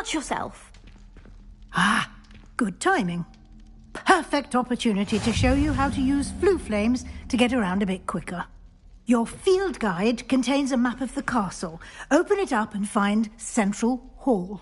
Watch yourself. Ah, good timing. Perfect opportunity to show you how to use flue flames to get around a bit quicker. Your field guide contains a map of the castle. Open it up and find Central Hall.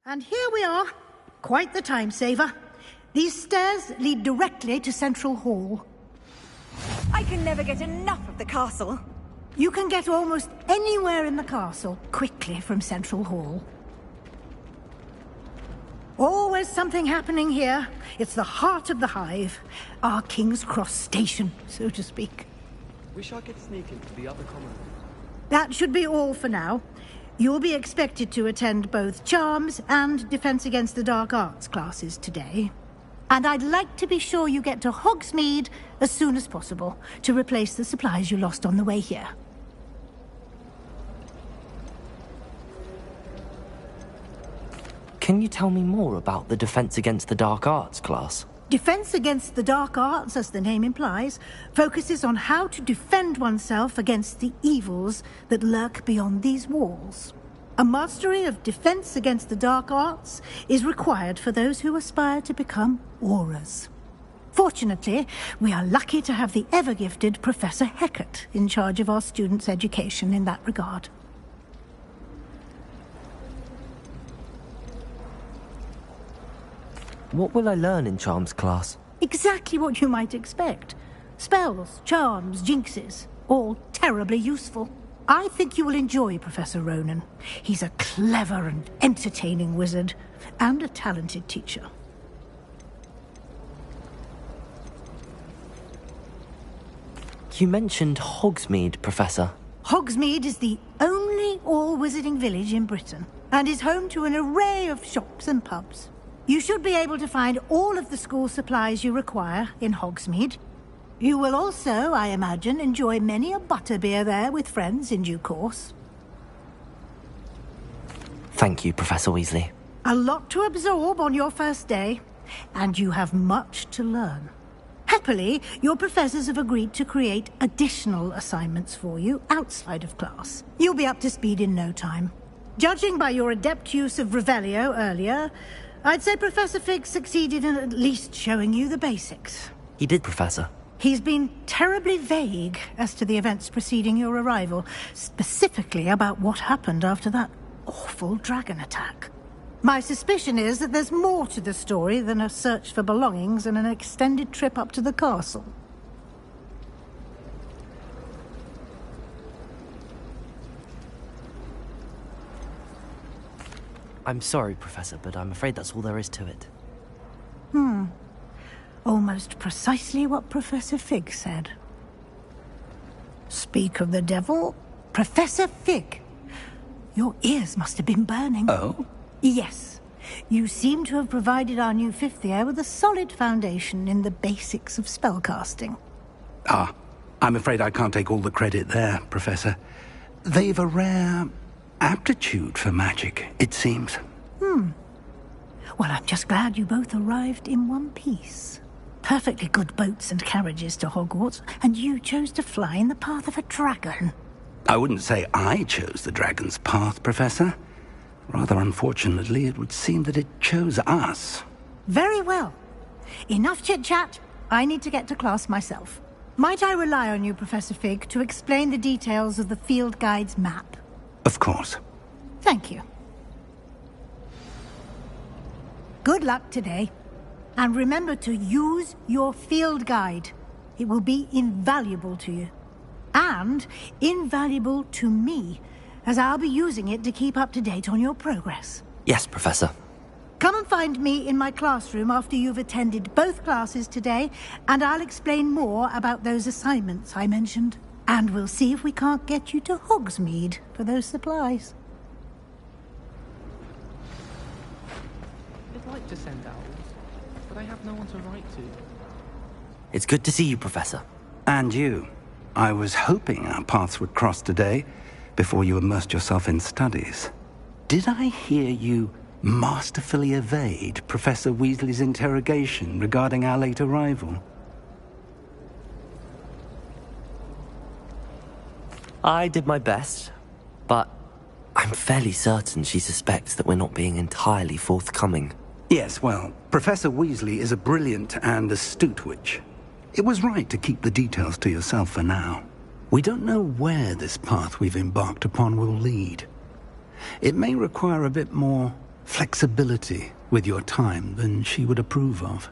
And here we are. Quite the time saver. These stairs lead directly to Central Hall. I can never get enough of the castle. You can get almost anywhere in the castle quickly from Central Hall. Always something happening here. It's the heart of the hive. Our King's Cross station, so to speak. Wish I could sneak into the other common room. That should be all for now. You'll be expected to attend both Charms and Defense Against the Dark Arts classes today. And I'd like to be sure you get to Hogsmeade as soon as possible to replace the supplies you lost on the way here. Can you tell me more about the Defense Against the Dark Arts class? Defense Against the Dark Arts, as the name implies, focuses on how to defend oneself against the evils that lurk beyond these walls. A mastery of Defense Against the Dark Arts is required for those who aspire to become Aurors. Fortunately, we are lucky to have the ever-gifted Professor Hecat in charge of our students' education in that regard. What will I learn in Charms class? Exactly what you might expect. Spells, charms, jinxes, all terribly useful. I think you will enjoy Professor Ronan. He's a clever and entertaining wizard, and a talented teacher. You mentioned Hogsmeade, Professor. Hogsmeade is the only all-wizarding village in Britain, and is home to an array of shops and pubs. You should be able to find all of the school supplies you require in Hogsmeade. You will also, I imagine, enjoy many a butterbeer there with friends in due course. Thank you, Professor Weasley. A lot to absorb on your first day, and you have much to learn. Happily, your professors have agreed to create additional assignments for you outside of class. You'll be up to speed in no time. Judging by your adept use of Revelio earlier, I'd say Professor Fig succeeded in at least showing you the basics. He did, Professor. He's been terribly vague as to the events preceding your arrival, specifically about what happened after that awful dragon attack. My suspicion is that there's more to the story than a search for belongings and an extended trip up to the castle. I'm sorry, Professor, but I'm afraid that's all there is to it. Almost precisely what Professor Fig said. Speak of the devil, Professor Fig. Your ears must have been burning. Oh? Yes. You seem to have provided our new fifth year with a solid foundation in the basics of spellcasting. Ah, I'm afraid I can't take all the credit there, Professor. They've a rare aptitude for magic, it seems. Well, I'm just glad you both arrived in one piece. Perfectly good boats and carriages to Hogwarts, and you chose to fly in the path of a dragon. I wouldn't say I chose the dragon's path, Professor. Rather unfortunately, it would seem that it chose us. Very well. Enough chit-chat. I need to get to class myself. Might I rely on you, Professor Fig, to explain the details of the field guide's map? Of course. Thank you. Good luck today. And remember to use your field guide. It will be invaluable to you. And invaluable to me, as I'll be using it to keep up to date on your progress. Yes, Professor. Come and find me in my classroom after you've attended both classes today, and I'll explain more about those assignments I mentioned. And we'll see if we can't get you to Hogsmeade for those supplies. I'd like to send owls, but I have no one to write to. It's good to see you, Professor. And you. I was hoping our paths would cross today, before you immersed yourself in studies. Did I hear you masterfully evade Professor Weasley's interrogation regarding our late arrival? I did my best, but I'm fairly certain she suspects that we're not being entirely forthcoming. Yes, well, Professor Weasley is a brilliant and astute witch. It was right to keep the details to yourself for now. We don't know where this path we've embarked upon will lead. It may require a bit more flexibility with your time than she would approve of.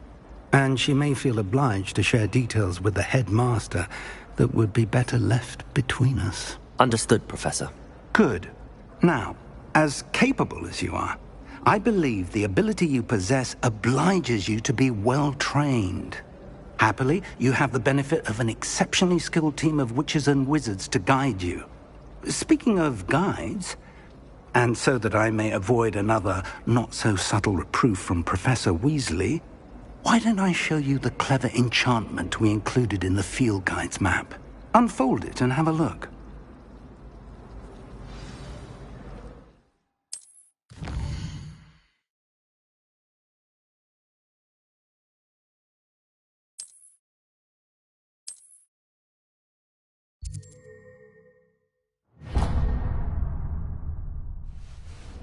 And she may feel obliged to share details with the headmaster that would be better left between us. Understood, Professor. Good. Now, as capable as you are, I believe the ability you possess obliges you to be well-trained. Happily, you have the benefit of an exceptionally skilled team of witches and wizards to guide you. Speaking of guides, and so that I may avoid another not-so-subtle reproof from Professor Weasley, why don't I show you the clever enchantment we included in the field guide's map? Unfold it and have a look.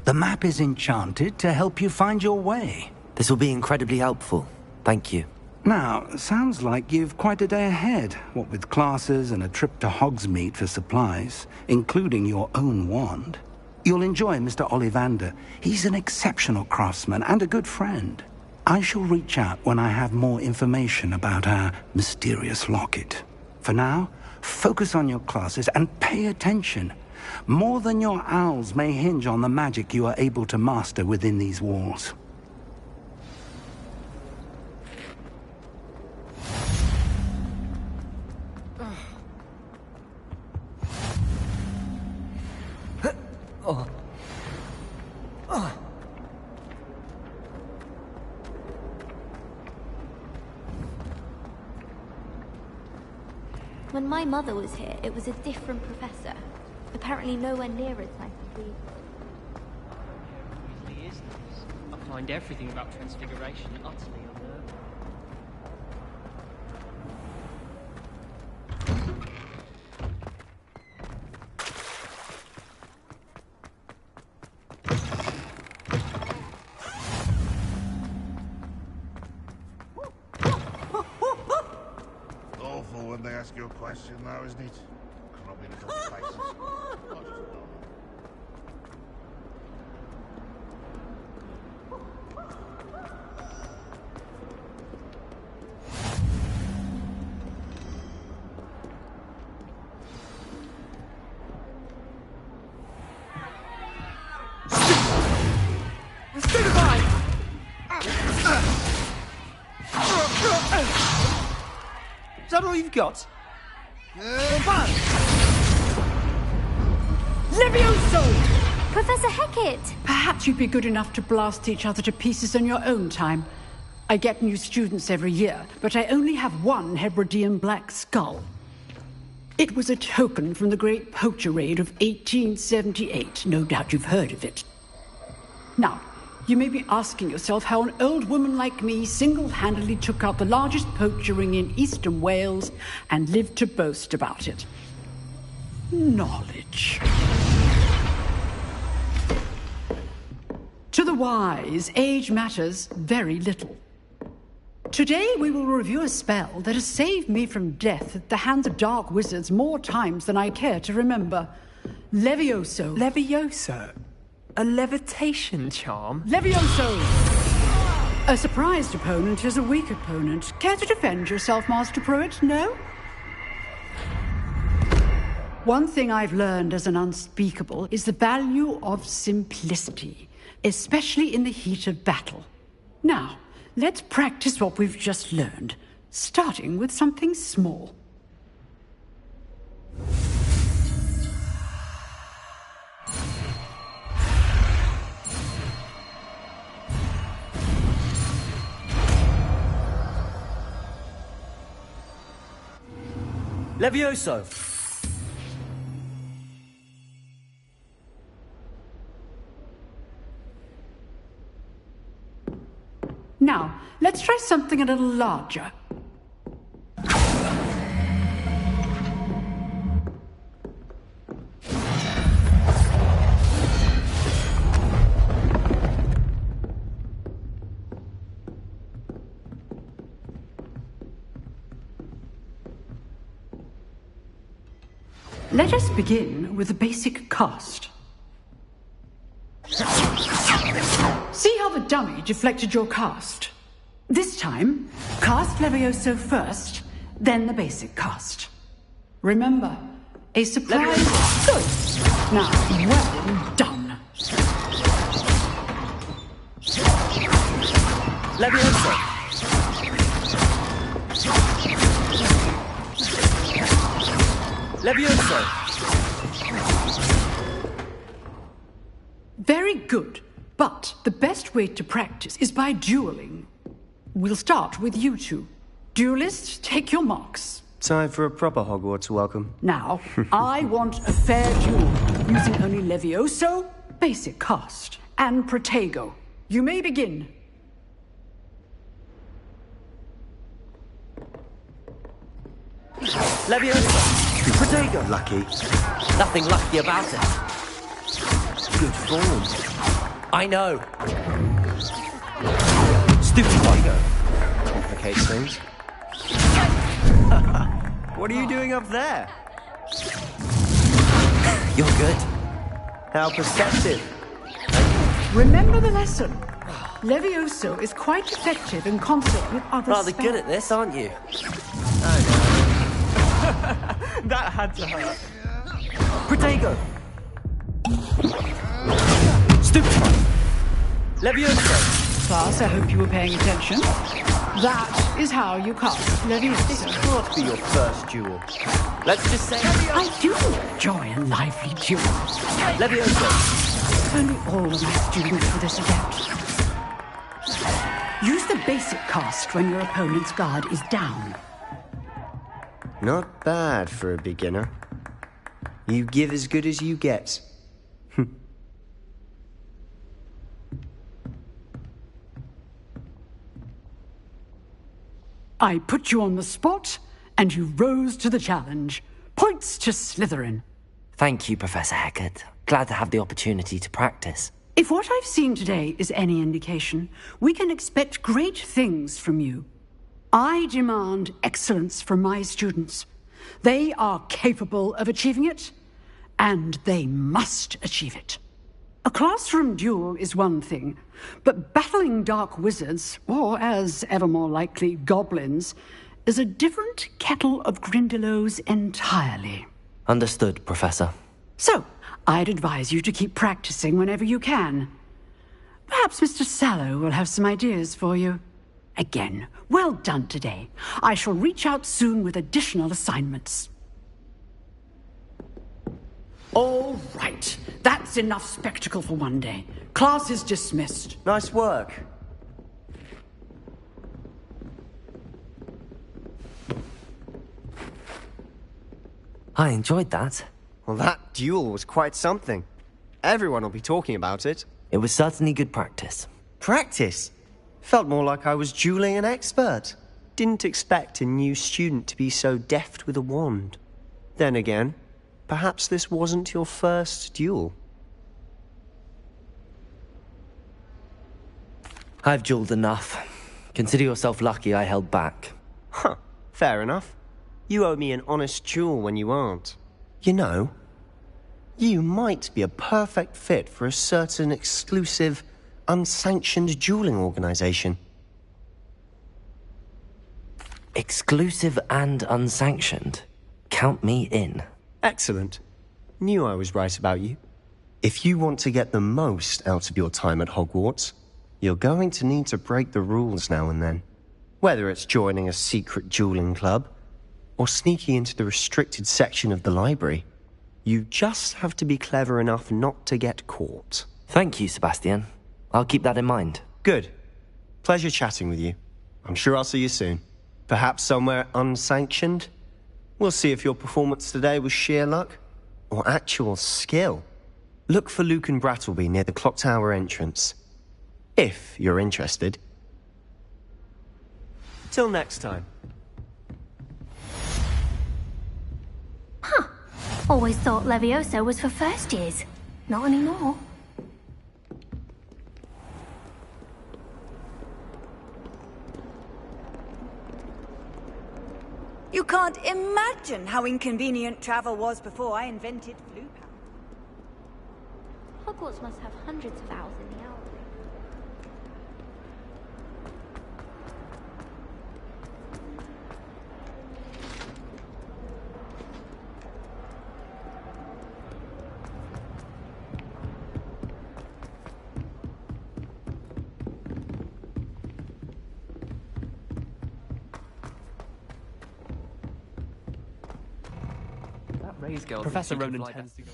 The map is enchanted to help you find your way. This will be incredibly helpful. Thank you. Now, sounds like you've quite a day ahead, what with classes and a trip to Hogsmeade for supplies, including your own wand. You'll enjoy Mr. Ollivander. He's an exceptional craftsman and a good friend. I shall reach out when I have more information about our mysterious locket. For now, focus on your classes and pay attention. More than your owls may hinge on the magic you are able to master within these walls. When my mother was here, it was a different professor. Apparently nowhere near as nice as we. It really is nice. I find everything about Transfiguration utterly unnerving. Awful when they ask you a question, though, isn't it? Come up in a couple of places. Is that all you've got? Levioso! Professor Hecat! Perhaps you'd be good enough to blast each other to pieces in your own time. I get new students every year, but I only have one Hebridean black skull. It was a token from the Great Poacher Raid of 1878. No doubt you've heard of it. Now, you may be asking yourself how an old woman like me single-handedly took out the largest poacher ring in eastern Wales and lived to boast about it. Knowledge. To the wise, age matters very little. Today we will review a spell that has saved me from death at the hands of dark wizards more times than I care to remember. Levioso. Levioso? A levitation charm? Levioso! A surprised opponent is a weak opponent. Care to defend yourself, Master Pruitt? No? One thing I've learned as an unspeakable is the value of simplicity. especially in the heat of battle. Now, let's practice what we've just learned, starting with something small. Levioso! Now, let's try something a little larger. Let us begin with the basic cast. See how the dummy deflected your cast? This time, cast Levioso first, then the basic cast. Remember, a surprise... Good! Now, well done. Levioso! Levioso! Very good. But the best way to practice is by dueling. We'll start with you two. Duelists, take your marks. Time for a proper Hogwarts welcome. Now, I want a fair duel, using only Levioso, basic cast, and Protego. You may begin. Levioso! Protego! Lucky. Nothing lucky about it. Good form. I know. Stupid Protego. Complicates things. What are you doing up there? You're good. How perceptive. Remember the lesson. Levioso is quite effective in concert with other Rather spells. good at this, aren't you? That had to hurt. Protego! Stupid! Levioso! Class, I hope you were paying attention. That is how you cast Levioso. Can't be your first duel. Let's just say... I do enjoy a lively duel. Levioso! Only all of my students for this adept. Use the basic cast when your opponent's guard is down. Not bad for a beginner. You give as good as you get. I put you on the spot, and you rose to the challenge. Points to Slytherin. Thank you, Professor Hecat. Glad to have the opportunity to practice. If what I've seen today is any indication, we can expect great things from you. I demand excellence from my students. They are capable of achieving it, and they must achieve it. A classroom duel is one thing, but battling dark wizards, or as ever more likely, goblins, is a different kettle of Grindylows entirely. Understood, Professor. So, I'd advise you to keep practicing whenever you can. Perhaps Mr. Sallow will have some ideas for you. Again, well done today. I shall reach out soon with additional assignments. All right. That's enough spectacle for one day. Class is dismissed. Nice work. I enjoyed that. Well, that duel was quite something. Everyone will be talking about it. It was certainly good practice. Practice? Felt more like I was dueling an expert. Didn't expect a new student to be so deft with a wand. Then again, perhaps this wasn't your first duel. I've dueled enough. Consider yourself lucky I held back. Huh, fair enough. You owe me an honest duel when you aren't. You know, you might be a perfect fit for a certain exclusive, unsanctioned dueling organization. Exclusive and unsanctioned. Count me in. Excellent. Knew I was right about you. If you want to get the most out of your time at Hogwarts, you're going to need to break the rules now and then. Whether it's joining a secret dueling club, or sneaking into the restricted section of the library, you just have to be clever enough not to get caught. Thank you, Sebastian. I'll keep that in mind. Good. Pleasure chatting with you. I'm sure I'll see you soon. Perhaps somewhere unsanctioned? We'll see if your performance today was sheer luck, or actual skill. Look for Luke and Brattleby near the clock tower entrance. If you're interested. Till next time. Huh. Always thought Levioso was for first years. Not anymore. You can't imagine how inconvenient travel was before I invented Floo Pound. Hogwarts must have hundreds of owls in the owlery. Professor Ronan tends to go.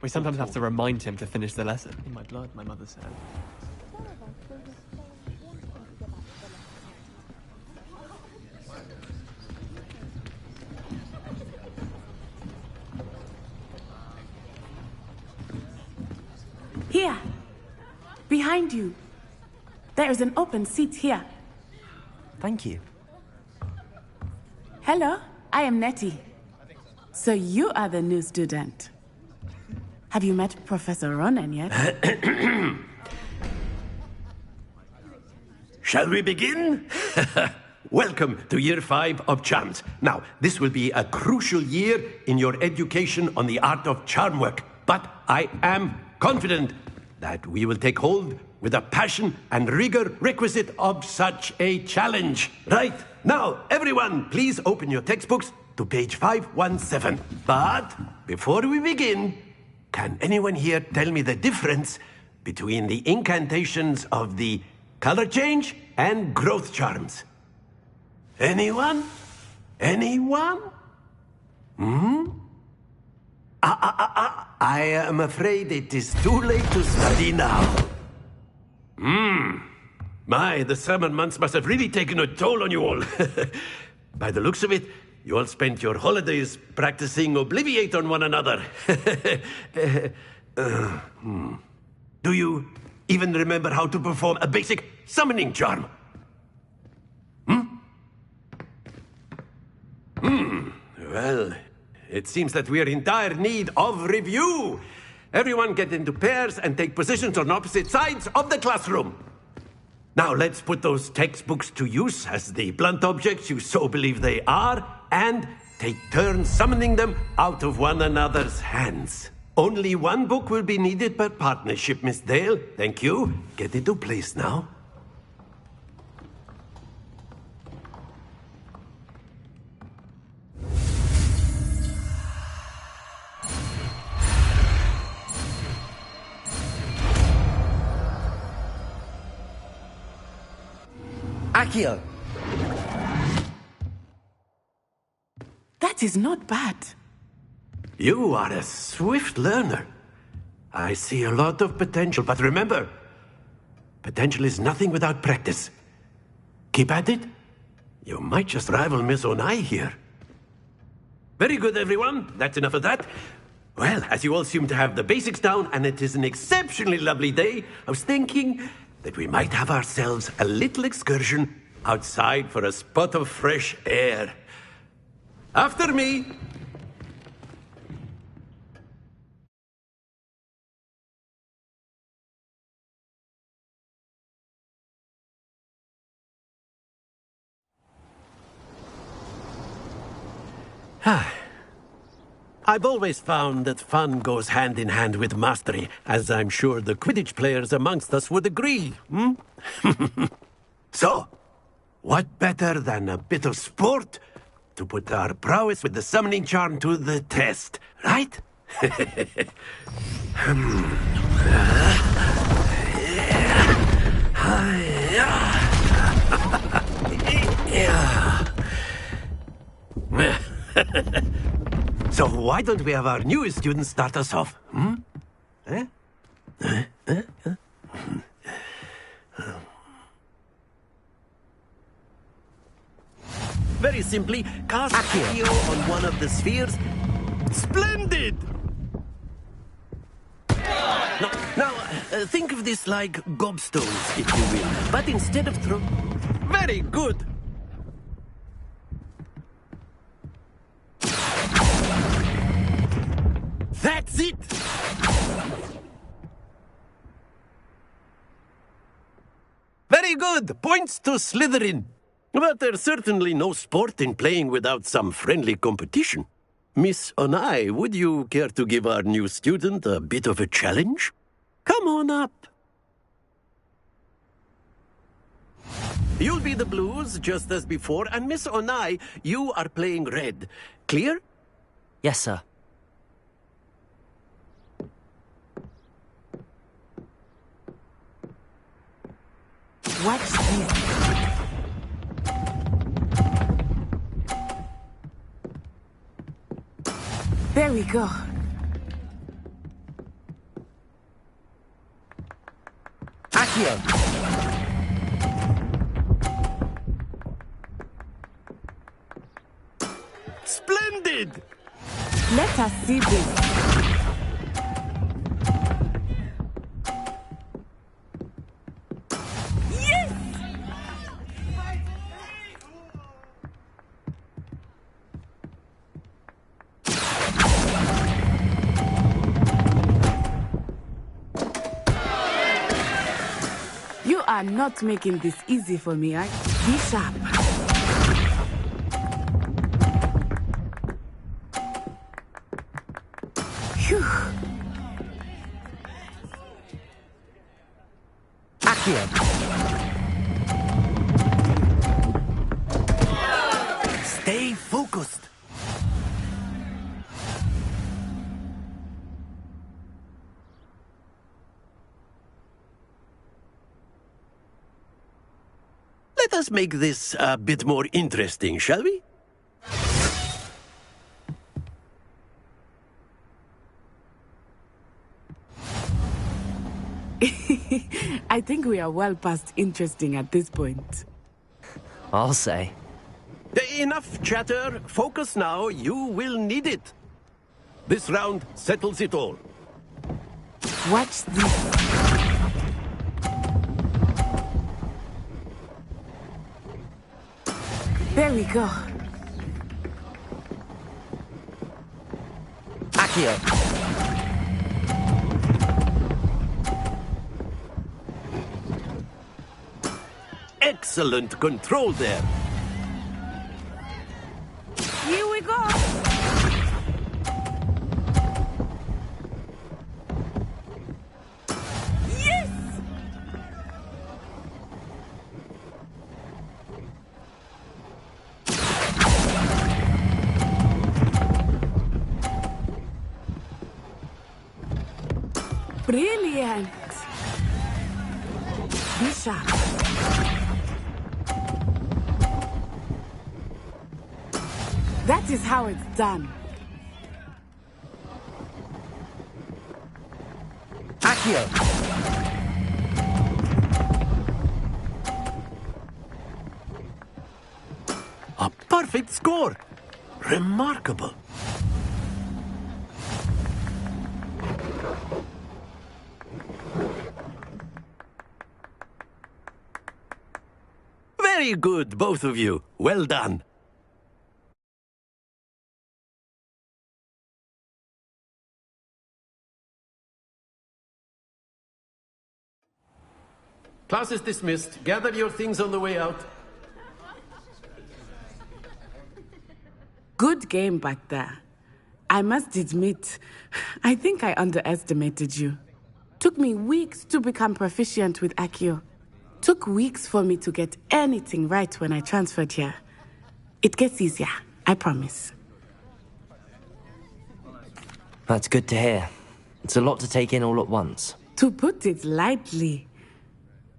We sometimes have to remind him to finish the lesson. In my blood, my mother said. Here, behind you. There is an open seat here. Thank you. Hello, I am Nettie. So you are the new student. Have you met Professor Ronan yet? Shall we begin? Welcome to Year 5 of Charms. Now, this will be a crucial year in your education on the art of charm work. But I am confident that we will take hold with the passion and rigor requisite of such a challenge. Right, now, everyone, please open your textbooks to page 517. But before we begin, can anyone here tell me the difference between the incantations of the color change and growth charms? Anyone? Anyone? I am afraid it is too late to study now. My, the summer months must have really taken a toll on you all. By the looks of it, you all spent your holidays practicing Obliviate on one another. Do you even remember how to perform a basic summoning charm? Well, it seems that we are in dire need of review. Everyone get into pairs and take positions on opposite sides of the classroom. Now let's put those textbooks to use as the blunt objects you so believe they are, and take turns summoning them out of one another's hands. Only one book will be needed per partnership, Miss Dale. Thank you. Get into place now. Accio! That is not bad. You are a swift learner. I see a lot of potential, but remember, potential is nothing without practice. Keep at it. You might just rival Miss Onai here. Very good, everyone. That's enough of that. Well, as you all seem to have the basics down, and it is an exceptionally lovely day, I was thinking that we might have ourselves a little excursion outside for a spot of fresh air. After me. I've always found that fun goes hand in hand with mastery, as I'm sure the Quidditch players amongst us would agree. So, what better than a bit of sport to put our prowess with the summoning charm to the test, right? So why don't we have our newest student start us off? Very simply, cast Accio on one of the spheres. Splendid! Now, think of this like gobstones, if you will. But instead of Very good! That's it! Very good! Points to Slytherin. But there's certainly no sport in playing without some friendly competition. Miss Onai, would you care to give our new student a bit of a challenge? Come on up. You'll be the blues, just as before, and Miss Onai, you are playing red. Clear? Yes, sir. Watch this. There we go. Accio! Splendid! Let us see this. are not making this easy for me, right? Be sharp. Phew. Accio. Stay focused. Let us make this a bit more interesting, shall we? I think we are well past interesting at this point. I'll say. Enough chatter. Focus now. You will need it. This round settles it all. Watch this. There we go. Accio. Excellent control there. Here we go. Yes! Brilliant. Be sharp. That is how it's done. Accio. A perfect score. Remarkable. Very good, both of you. Well done. Class is dismissed. Gather your things on the way out. Good game back there. I must admit, I think I underestimated you. Took me weeks to become proficient with Accio. Took weeks for me to get anything right when I transferred here. It gets easier, I promise. That's good to hear. It's a lot to take in all at once. To put it lightly,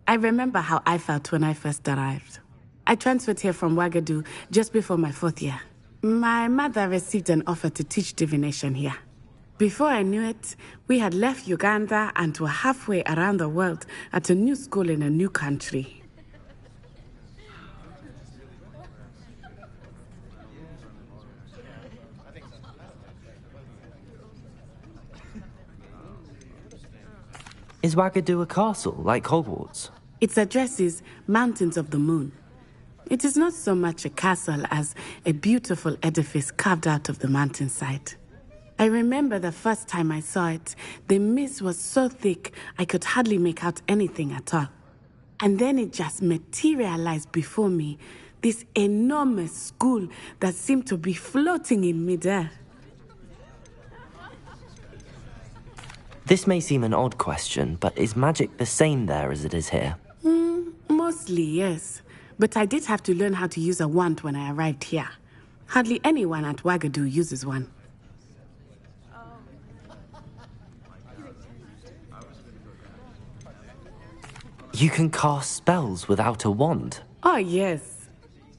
I remember how I felt when I first arrived. I transferred here from Ouagadougou just before my 4th year. My mother received an offer to teach divination here. Before I knew it, we had left Uganda and were halfway around the world at a new school in a new country. Is Ouagadougou a castle, like Hogwarts? Its address is Mountains of the Moon. It is not so much a castle as a beautiful edifice carved out of the mountainside. I remember the first time I saw it, the mist was so thick I could hardly make out anything at all. And then it just materialized before me, this enormous school that seemed to be floating in midair. This may seem an odd question, but is magic the same there as it is here? Mostly, yes. But I did have to learn how to use a wand when I arrived here. Hardly anyone at Ouagadougou uses one. You can cast spells without a wand? Oh, yes.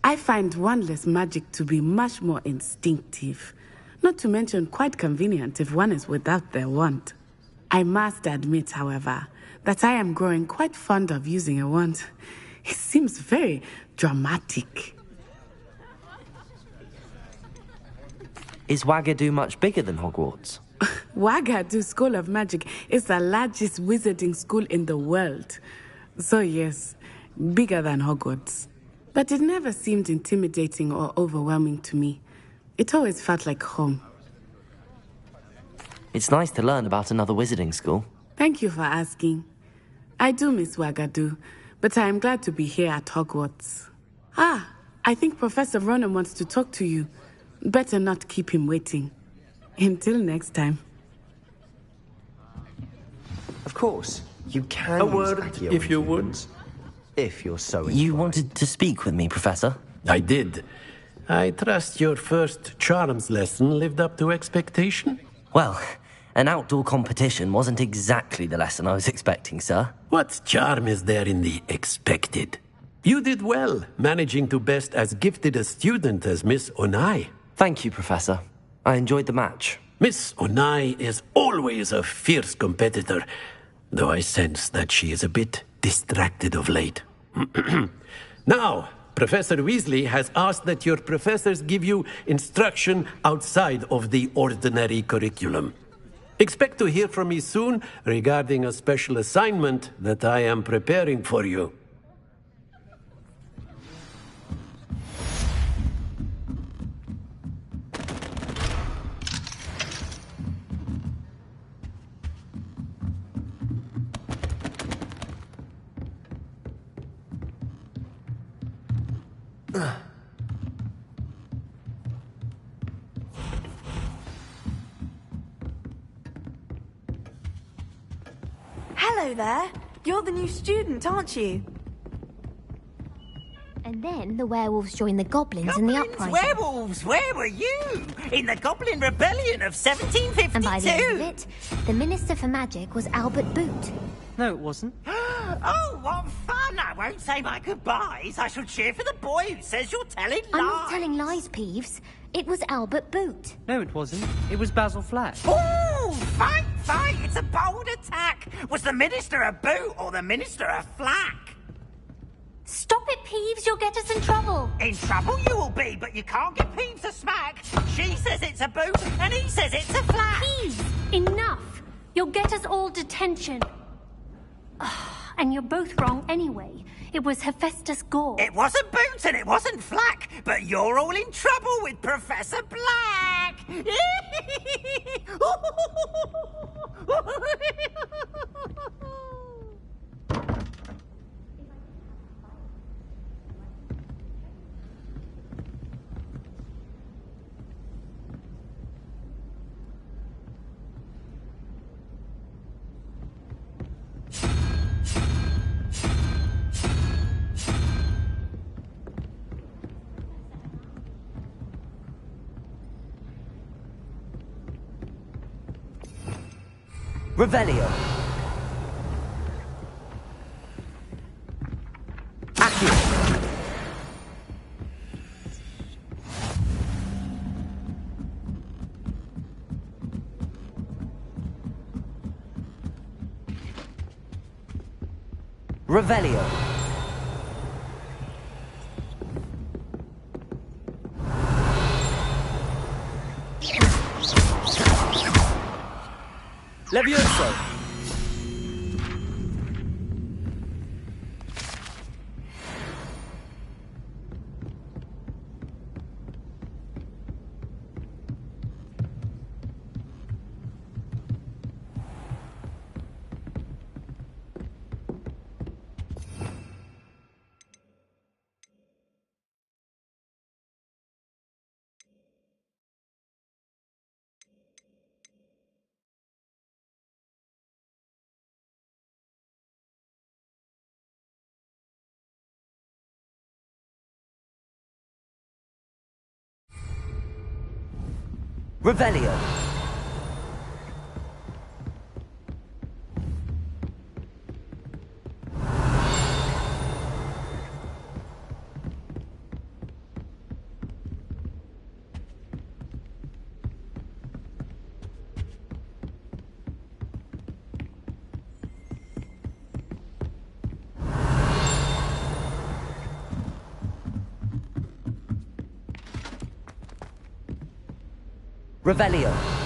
I find wandless magic to be much more instinctive. Not to mention quite convenient if one is without their wand. I must admit, however, that I am growing quite fond of using a wand. It seems very dramatic. Is Ouagadougou much bigger than Hogwarts? Ouagadougou School of Magic is the largest wizarding school in the world. So yes, bigger than Hogwarts. But it never seemed intimidating or overwhelming to me. It always felt like home. It's nice to learn about another wizarding school. Thank you for asking. I do miss Ouagadougou, but I am glad to be here at Hogwarts. Ah, I think Professor Ronan wants to talk to you. Better not keep him waiting. Until next time. Of course, you can A use word, Accio if you would. instruments, if you're so inclined. You wanted to speak with me, Professor? I did. I trust your first charms lesson lived up to expectation? Well, an outdoor competition wasn't exactly the lesson I was expecting, sir. What charm is there in the expected? You did well, managing to best as gifted a student as Miss Onai. Thank you, Professor. I enjoyed the match. Miss Onai is always a fierce competitor, though I sense that she is a bit distracted of late. Now, Professor Weasley has asked that your professors give you instruction outside of the ordinary curriculum. Expect to hear from me soon regarding a special assignment that I am preparing for you. Hello there. You're the new student, aren't you? And then the werewolves joined the goblins in the uprising. Werewolves, where were you? In the Goblin Rebellion of 1752. And by the end of it, the Minister for Magic was Albert Boot. No, it wasn't. Oh, what fun! I won't say my goodbyes. I shall cheer for the boy who says you're telling lies. I'm not telling lies, Peeves. It was Albert Boot. No, it wasn't. It was Basil Flack. Oh, fight, fight! It's a bold attack. Was the Minister a boot or the Minister a flack? Stop it, Peeves. You'll get us in trouble. In trouble you will be, but you can't give Peeves a smack. She says it's a boot, and he says it's a flack. Peeves, enough. You'll get us all detention. And you're both wrong anyway. It was Hephaestus Gore. It wasn't Boot and it wasn't Flack, but you're all in trouble with Professor Black. Revelio. Accio. Revelio. Levioso. Revelio. Revelio.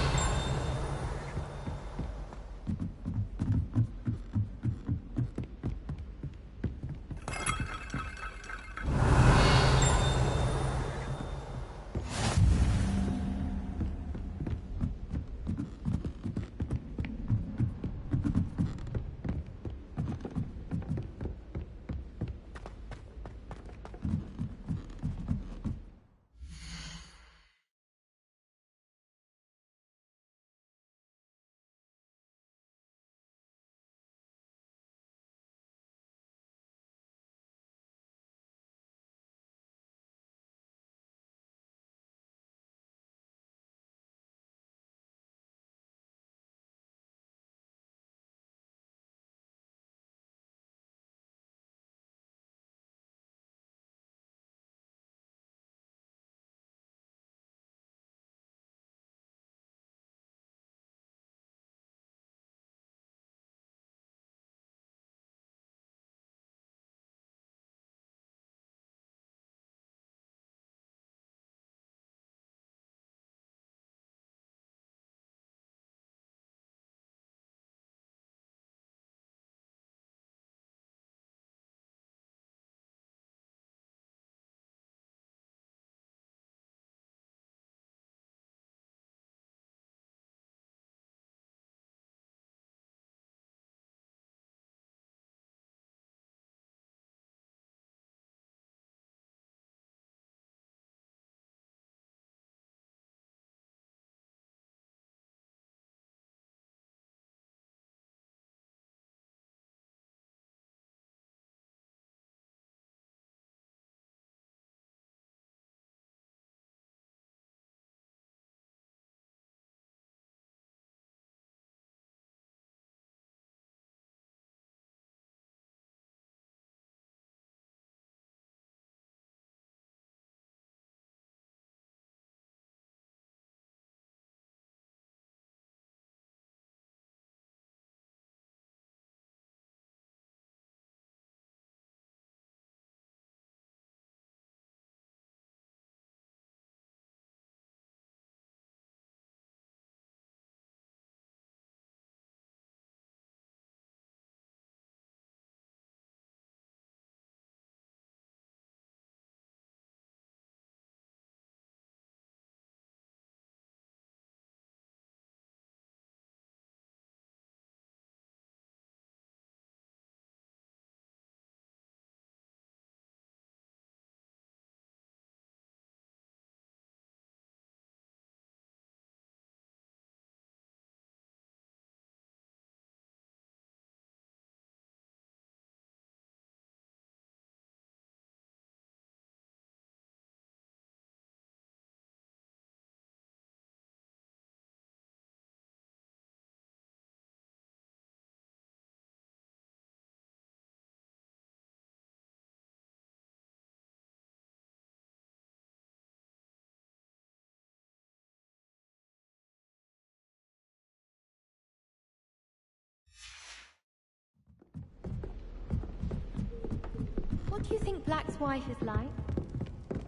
do you think Black's wife is like?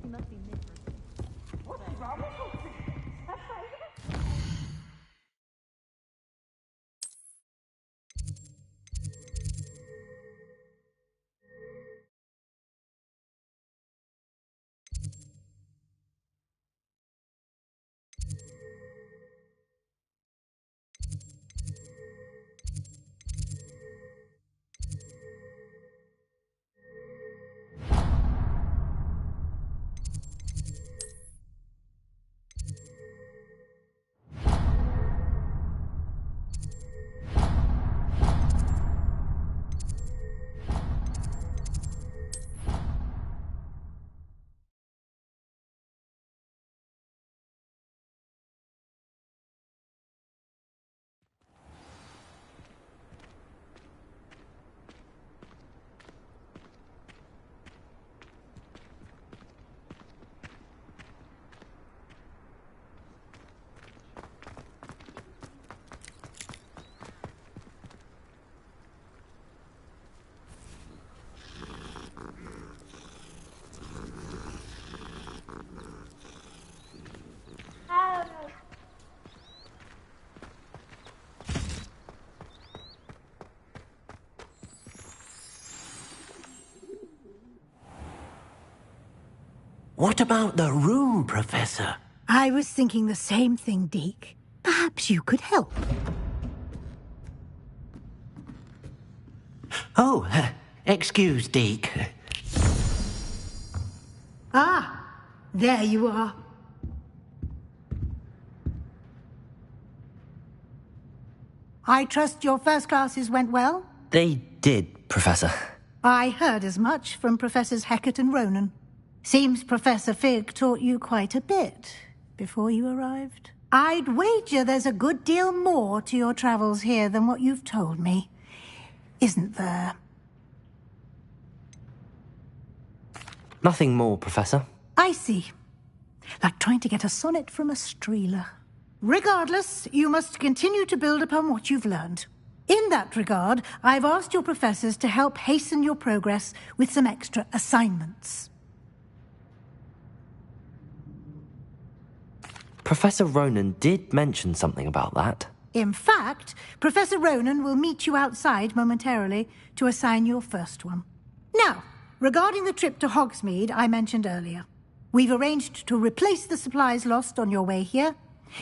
He must be miserable. What's wrong with you? What about the room, Professor? I was thinking the same thing, Deke. Perhaps you could help. Oh, excuse, Deke. Ah, there you are. I trust your first classes went well? They did, Professor. I heard as much from Professors Hecat and Ronan. Seems Professor Fig taught you quite a bit before you arrived. I'd wager there's a good deal more to your travels here than what you've told me. Isn't there? Nothing more, Professor. I see. Like trying to get a sonnet from a streeler. Regardless, you must continue to build upon what you've learned. In that regard, I've asked your professors to help hasten your progress with some extra assignments. Professor Ronan did mention something about that. In fact, Professor Ronan will meet you outside momentarily to assign your first one. Now, regarding the trip to Hogsmeade I mentioned earlier, we've arranged to replace the supplies lost on your way here,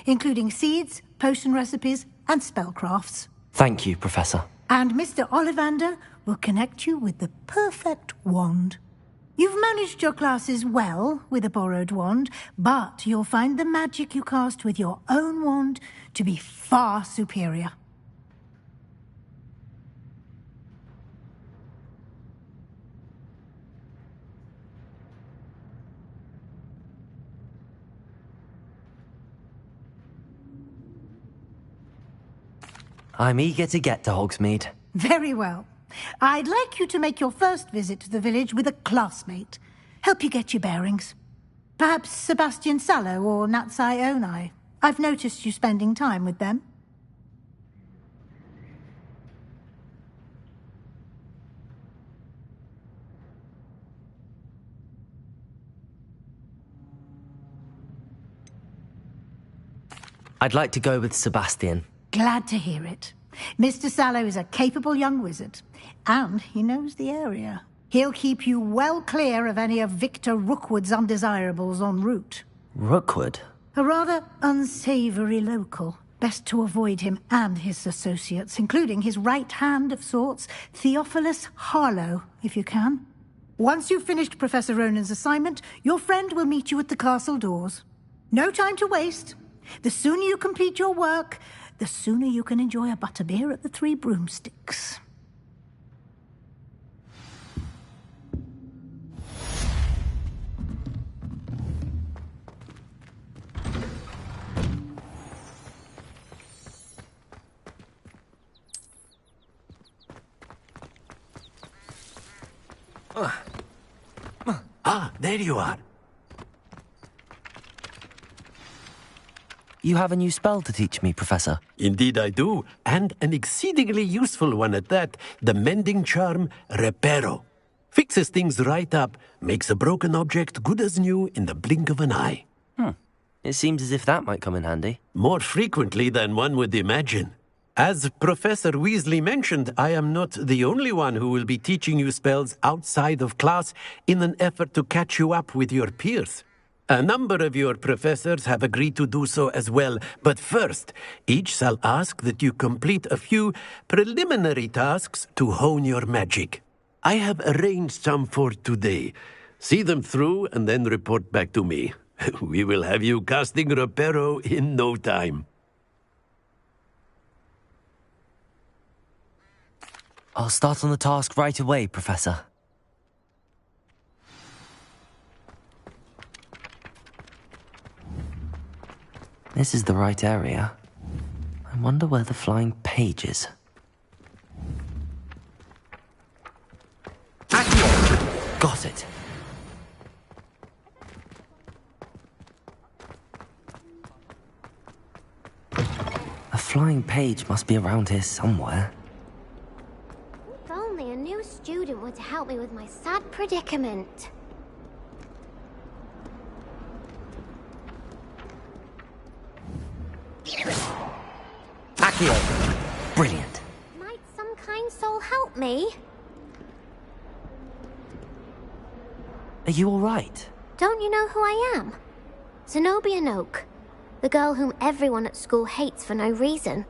including seeds, potion recipes, and spellcrafts. Thank you, Professor. And Mr. Ollivander will connect you with the perfect wand. You've managed your classes well with a borrowed wand, but you'll find the magic you cast with your own wand to be far superior. I'm eager to get to Hogsmeade. Very well. I'd like you to make your first visit to the village with a classmate. Help you get your bearings. Perhaps Sebastian Sallow or Natsai Onai. I've noticed you spending time with them. I'd like to go with Sebastian. Glad to hear it. Mr. Sallow is a capable young wizard, and he knows the area. He'll keep you well clear of any of Victor Rookwood's undesirables en route. Rookwood? A rather unsavory local. Best to avoid him and his associates, including his right hand of sorts, Theophilus Harlow, if you can. Once you've finished Professor Ronan's assignment, your friend will meet you at the castle doors. No time to waste. The sooner you complete your work, the sooner you can enjoy a butterbeer at the Three Broomsticks. Ah, there you are. You have a new spell to teach me, Professor. Indeed I do, and an exceedingly useful one at that, the mending charm Reparo. Fixes things right up, makes a broken object good as new in the blink of an eye. It seems as if that might come in handy. More frequently than one would imagine. As Professor Weasley mentioned, I am not the only one who will be teaching you spells outside of class in an effort to catch you up with your peers. A number of your professors have agreed to do so as well, but first, each shall ask that you complete a few preliminary tasks to hone your magic. I have arranged some for today. See them through and then report back to me. We will have you casting Reparo in no time. I'll start on the task right away, Professor. This is the right area. I wonder where the flying page is. Got it. A flying page must be around here somewhere. If only a new student were to help me with my sad predicament. Accio! Brilliant. Might some kind soul help me? Are you all right? Don't you know who I am? Zenobia Noak, the girl whom everyone at school hates for no reason.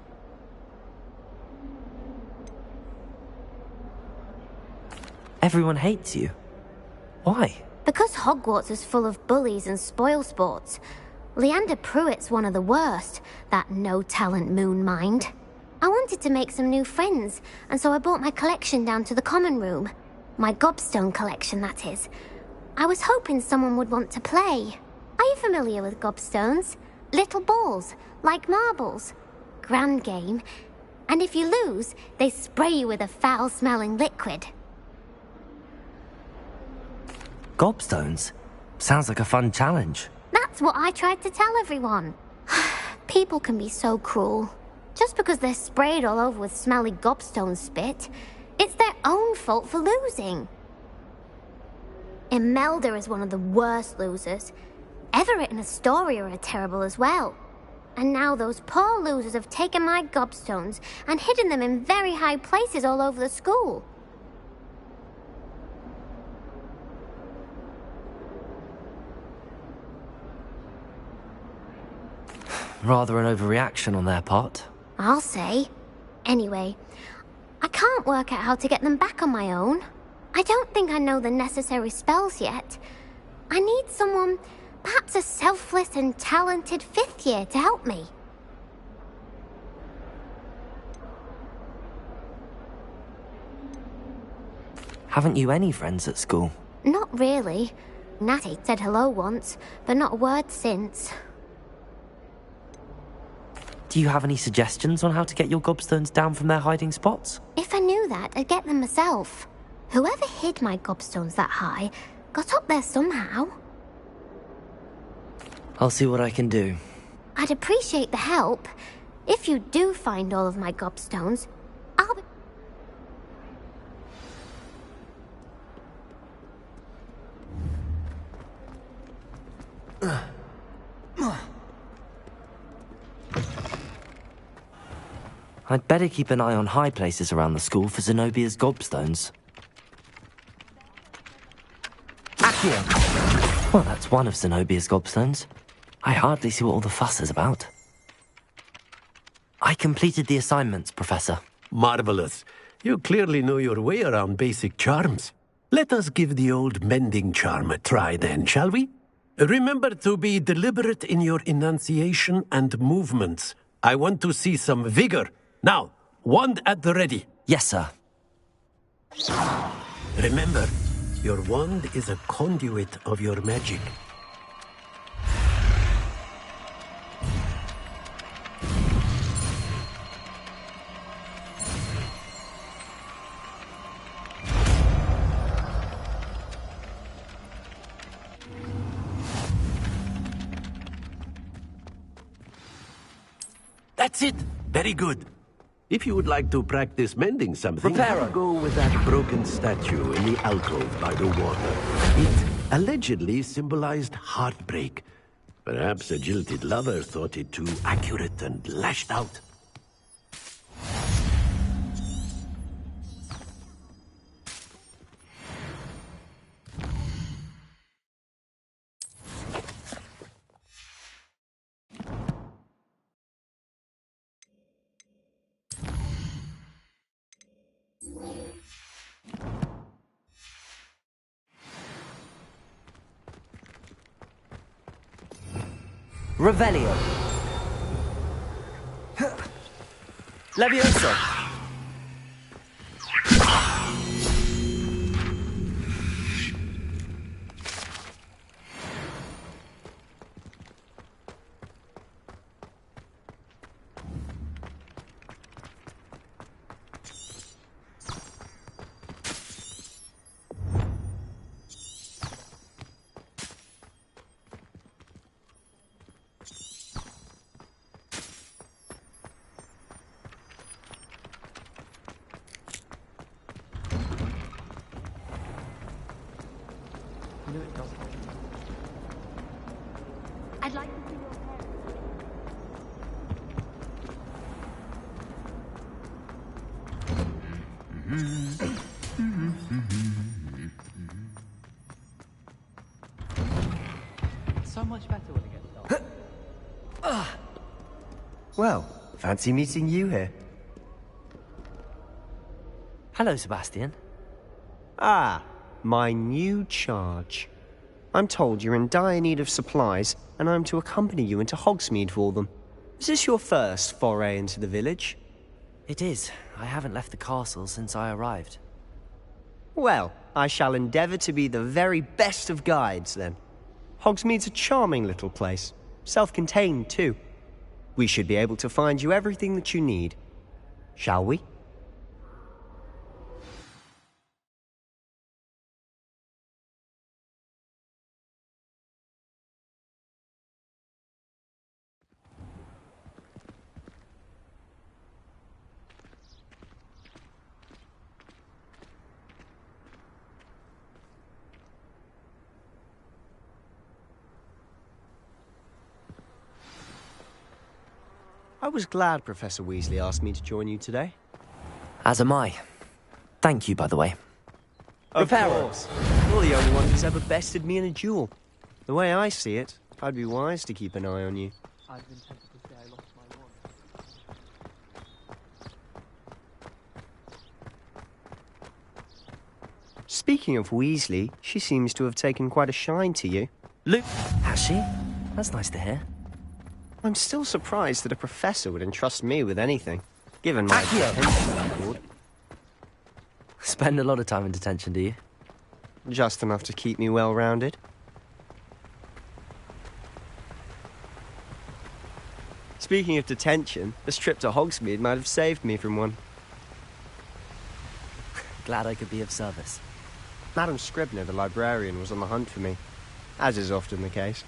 Everyone hates you. Why? Because Hogwarts is full of bullies and spoilsports. Leander Pruitt's one of the worst, that no-talent moon mind. I wanted to make some new friends, and so I brought my collection down to the common room. My gobstone collection, that is. I was hoping someone would want to play. Are you familiar with gobstones? Little balls, like marbles. Grand game. And if you lose, they spray you with a foul-smelling liquid. Gobstones? Sounds like a fun challenge. That's what I tried to tell everyone. People can be so cruel. Just because they're sprayed all over with smelly gobstone spit, it's their own fault for losing. Imelda is one of the worst losers. Everett and Astoria are terrible as well. And now those poor losers have taken my gobstones and hidden them in very high places all over the school. Rather an overreaction on their part. I'll say. Anyway, I can't work out how to get them back on my own. I don't think I know the necessary spells yet. I need someone, perhaps a selfless and talented fifth year to help me. Haven't you any friends at school? Not really. Natty said hello once, but not a word since. Do you have any suggestions on how to get your gobstones down from their hiding spots? If I knew that, I'd get them myself. Whoever hid my gobstones that high got up there somehow. I'll see what I can do. I'd appreciate the help. If you do find all of my gobstones, I'll be... I'd better keep an eye on high places around the school for Zenobia's gobstones. Accio! Well, that's one of Zenobia's gobstones. I hardly see what all the fuss is about. I completed the assignments, Professor. Marvelous. You clearly know your way around basic charms. Let us give the old mending charm a try then, shall we? Remember to be deliberate in your enunciation and movements. I want to see some vigor. Now, wand at the ready. Yes, sir. Remember, your wand is a conduit of your magic. That's it. Very good. If you would like to practice mending something, Reparo. go with that broken statue in the alcove by the water. It allegedly symbolized heartbreak. Perhaps a jilted lover thought it too accurate and lashed out. Revelio. Levioso. I'd like to see your parents. So much better when it gets dark. Well, fancy meeting you here. Hello, Sebastian. Ah, my new charge. I'm told you're in dire need of supplies, and I'm to accompany you into Hogsmeade for them. Is this your first foray into the village? It is. I haven't left the castle since I arrived. Well, I shall endeavour to be the very best of guides, then. Hogsmeade's a charming little place. Self-contained, too. We should be able to find you everything that you need. Shall we? I was glad Professor Weasley asked me to join you today. As am I. Thank you, by the way. Of course. You're the only one who's ever bested me in a duel. The way I see it, I'd be wise to keep an eye on you. I've been tempted to say I lost my wand. Speaking of Weasley, she seems to have taken quite a shine to you. Luke, has she? That's nice to hear. I'm still surprised that a professor would entrust me with anything, given my detention record. Spend a lot of time in detention, do you? Just enough to keep me well-rounded. Speaking of detention, this trip to Hogsmeade might have saved me from one. Glad I could be of service. Madam Scribner, the librarian, was on the hunt for me, as is often the case.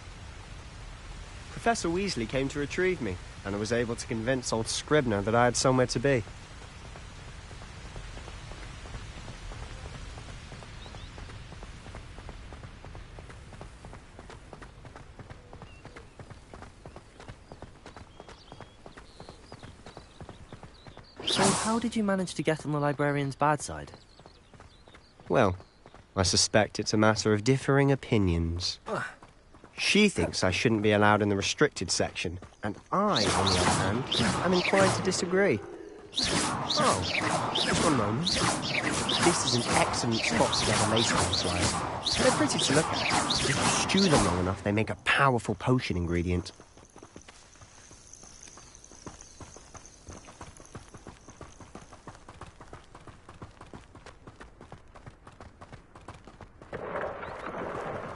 Professor Weasley came to retrieve me, and I was able to convince old Scribner that I had somewhere to be. So how did you manage to get on the librarian's bad side? Well, I suspect it's a matter of differing opinions. She thinks I shouldn't be allowed in the restricted section, and I, on the other hand, am inclined to disagree. Oh, just one moment. This is an excellent spot to get a lace slide. They're pretty to look at. If you stew them long enough, they make a powerful potion ingredient.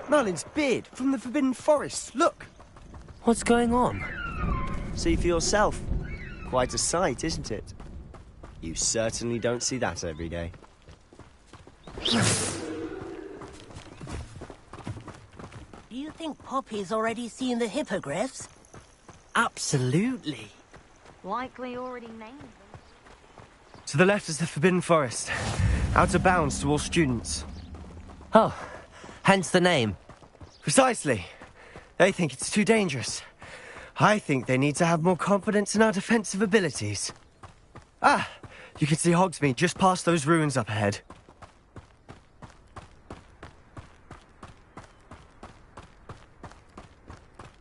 Merlin's beard from the Forbidden Forest. Look! What's going on? See for yourself. Quite a sight, isn't it? You certainly don't see that every day. Do you think Poppy's already seen the hippogriffs? Absolutely. Likely already named them. To the left is the Forbidden Forest. Out of bounds to all students. Oh, hence the name. Precisely. They think it's too dangerous. I think they need to have more confidence in our defensive abilities. Ah, you can see Hogsmeade just past those ruins up ahead.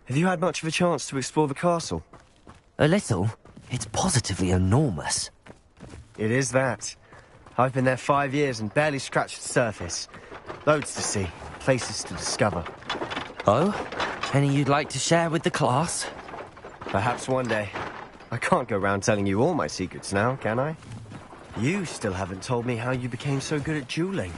Have you had much of a chance to explore the castle? A little. It's positively enormous. It is that. I've been there 5 years and barely scratched the surface. Loads to see, places to discover. Oh? Any you'd like to share with the class? Perhaps one day. I can't go round telling you all my secrets now, can I? You still haven't told me how you became so good at dueling.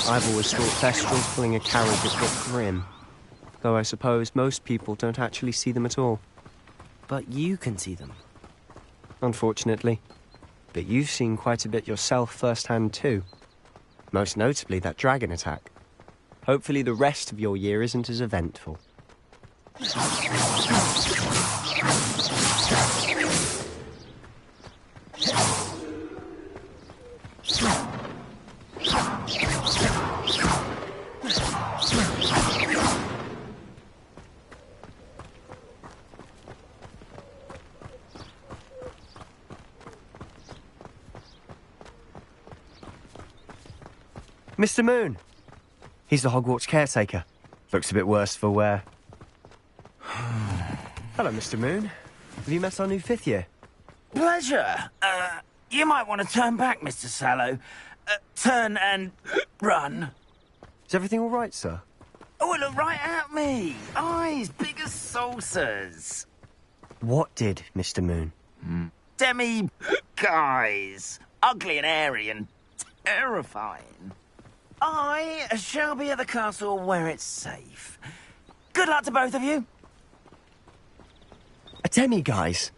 I've always thought Thestrals pulling a carriage is a bit grim. Though I suppose most people don't actually see them at all. But you can see them. Unfortunately. But you've seen quite a bit yourself firsthand too. Most notably that dragon attack. Hopefully the rest of your year isn't as eventful. Mr. Moon! He's the Hogwarts caretaker. Looks a bit worse for wear. Hello, Mr. Moon. Have you met our new 5th year? Pleasure. You might want to turn back, Mr. Sallow. Turn and run. Is everything all right, sir? Oh, look right at me. Eyes big as saucers. What did, Mr. Moon? Demi guys. Ugly and airy and terrifying. I shall be at the castle where it's safe. Good luck to both of you. A demi-guise?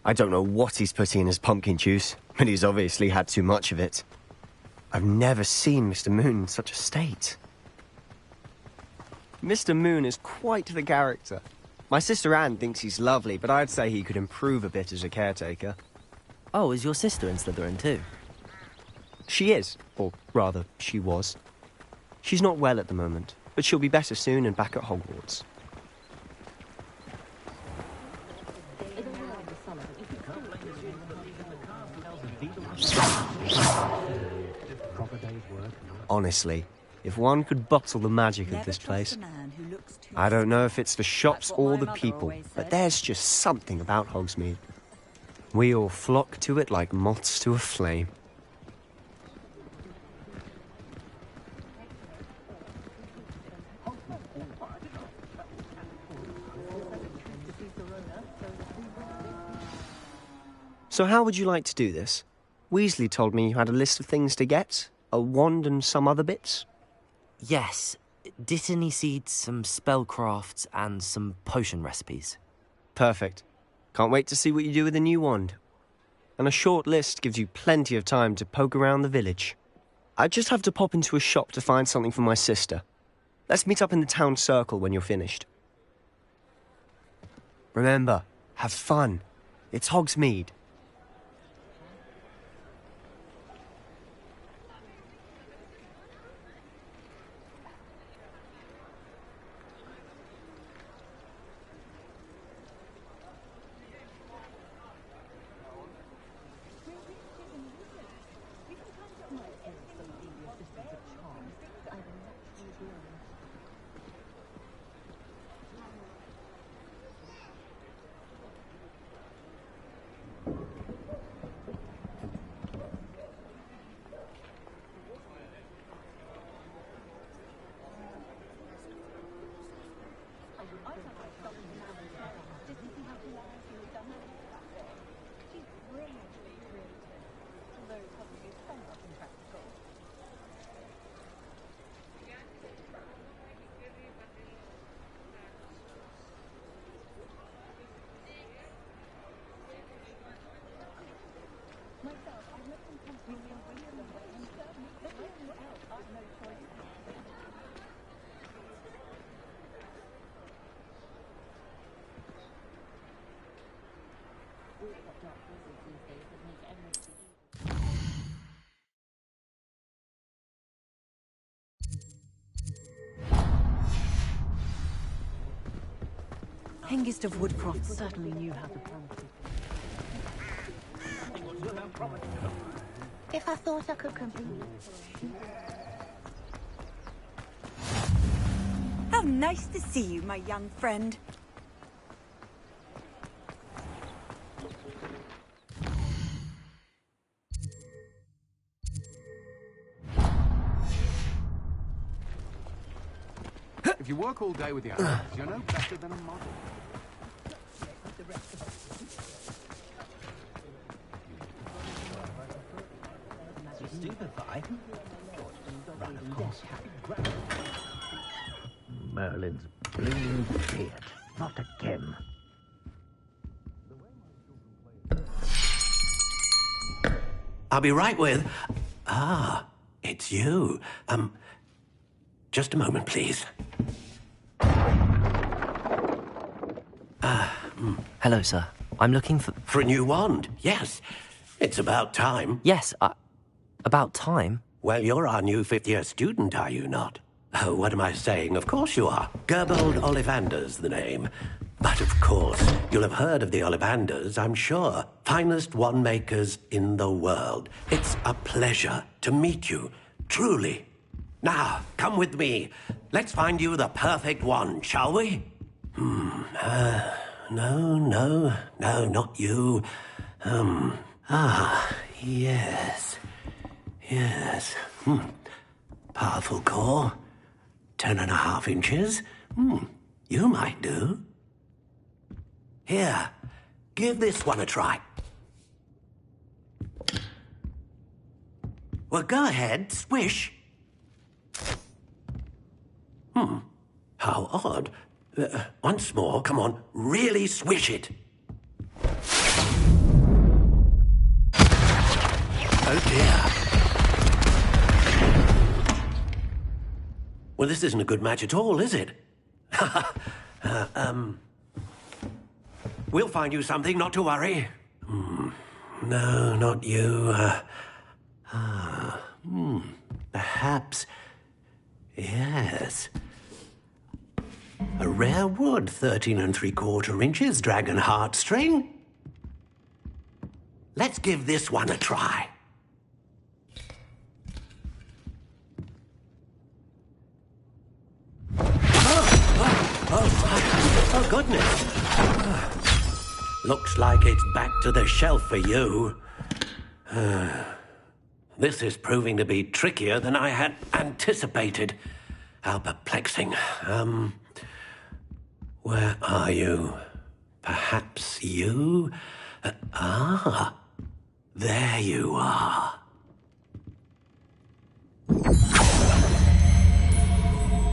I don't know what he's putting in his pumpkin juice, but he's obviously had too much of it. I've never seen Mr. Moon in such a state. Mr. Moon is quite the character. My sister Anne thinks he's lovely, but I'd say he could improve a bit as a caretaker. Oh, is your sister in Slytherin too? She is, or rather, she was. She's not well at the moment, but she'll be better soon and back at Hogwarts. Honestly, if one could bottle the magic of this place... I don't know if it's the shops or the people, but there's just something about Hogsmeade. We all flock to it like moths to a flame. So how would you like to do this? Weasley told me you had a list of things to get, a wand and some other bits. Yes. Dittany seeds, some spellcrafts, and some potion recipes. Perfect. Can't wait to see what you do with the new wand. And a short list gives you plenty of time to poke around the village. I just have to pop into a shop to find something for my sister. Let's meet up in the town circle when you're finished. Remember, have fun. It's Hogsmeade. Hengist of Woodcroft certainly knew how to plan. If I thought I could compete. How nice to see you, my young friend. If you work all day with the animals, you're no better than a model. Stupefy? Run, of course. Merlin's blue beard. Not again. I'll be right with... it's you. Just a moment, please. Hello, sir. I'm looking for... For a new wand, yes. It's about time. Yes, about time? Well, you're our new fifth-year student, are you not? Oh, what am I saying? Of course you are. Gerbold Ollivander's the name. But of course, you'll have heard of the Ollivanders, I'm sure. Finest wand makers in the world. It's a pleasure to meet you, truly. Now, come with me. Let's find you the perfect wand, shall we? No, not you. Yes. Powerful core. 10.5 inches. You might do. Here, give this one a try. Well, go ahead, swish. How odd. Once more, come on, really swish it. Oh dear. Well, this isn't a good match at all, is it? We'll find you something, not to worry. No, not you. Perhaps... Yes. A rare wood, 13 3/4 inches, dragon heartstring. Let's give this one a try. Oh, goodness. Looks like it's back to the shelf for you. This is proving to be trickier than I had anticipated. How perplexing. Where are you? Perhaps you? There you are.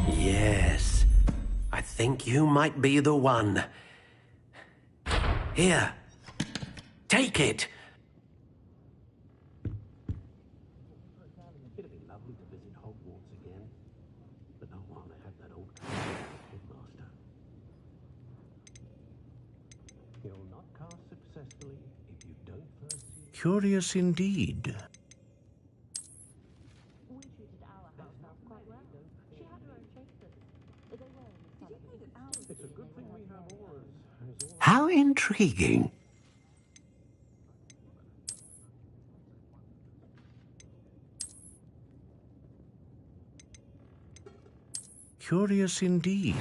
Yes, I think you might be the one. Here, take it. It'd be lovely to visit Hogwarts again, but not while I have that old headmaster. You'll not cast successfully if you don't first see... Curious indeed. It's a good thing we have auras. How intriguing. Curious indeed.